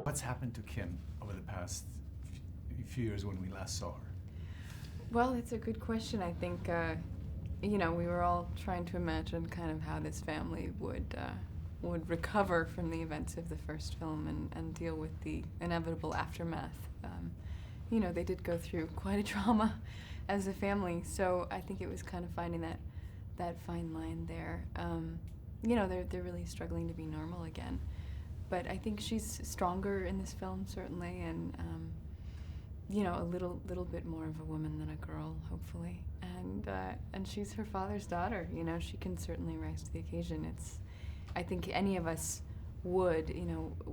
What's happened to Kim over the past few years when we last saw her? Well, it's a good question. I think, we were all trying to imagine kind of how this family would recover from the events of the first film and deal with the inevitable aftermath. They did go through quite a trauma as a family, so I think it was kind of finding that fine line there. They're really struggling to be normal again. But I think she's stronger in this film, certainly, and a little bit more of a woman than a girl, hopefully. And she's her father's daughter. She can certainly rise to the occasion. I think any of us would,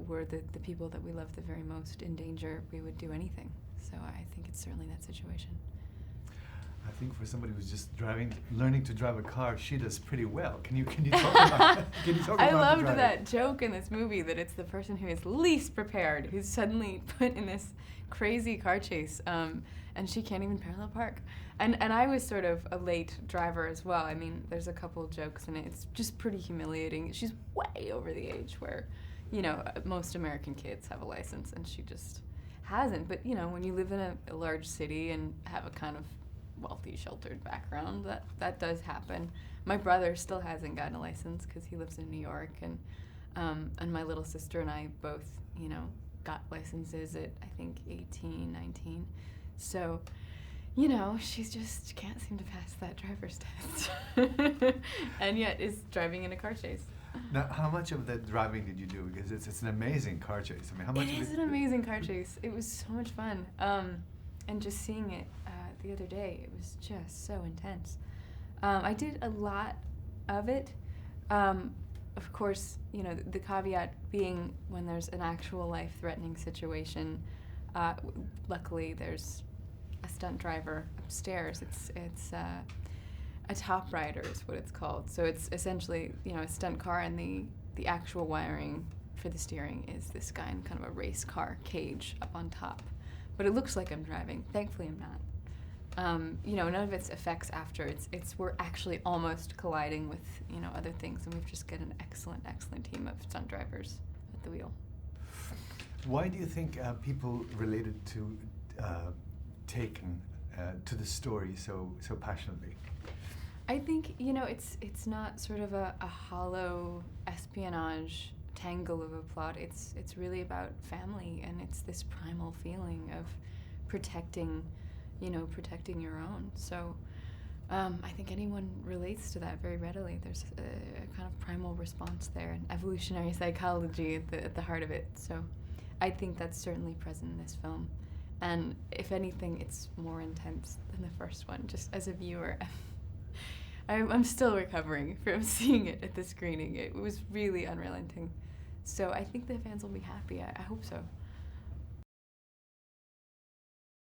were the people that we love the very most in danger, we would do anything. So I think it's certainly that situation. I think for somebody who's just learning to drive a car, she does pretty well. Can you talk about I loved that joke in this movie that it's the person who is least prepared who's suddenly put in this crazy car chase, and she can't even parallel park. And I was sort of a late driver as well. I mean, there's a couple of jokes in it. It's just pretty humiliating. She's way over the age where, most American kids have a license, and she just hasn't. But, when you live in a large city and have a kind of wealthy, sheltered background, that does happen. My brother still hasn't gotten a license because he lives in New York, and my little sister and I both, got licenses at, I think, 18, 19. So, she just can't seem to pass that driver's test. And yet is driving in a car chase. Now, how much of that driving did you do? Because it's an amazing car chase. I mean, how much? It is an amazing car chase. It was so much fun. And just seeing it the other day, it was just so intense. I did a lot of it. Of course, the caveat being when there's an actual life-threatening situation, luckily there's a stunt driver upstairs. It's a top rider is what it's called. So it's essentially, a stunt car, and the actual wiring for the steering is this guy in kind of a race car cage up on top. But it looks like I'm driving. Thankfully, I'm not. None of its effects after. We're actually almost colliding with, other things, and we've just got an excellent team of stunt drivers at the wheel. Why do you think people related to Taken to the story so passionately? I think, it's not sort of a hollow espionage tangle of a plot. It's really about family, and it's this primal feeling of protecting your own. So I think anyone relates to that very readily. There's a kind of primal response there, and evolutionary psychology at the heart of it. So I think that's certainly present in this film. And if anything, it's more intense than the first one, just as a viewer. I'm still recovering from seeing it at the screening. It was really unrelenting. So I think the fans will be happy. I hope so.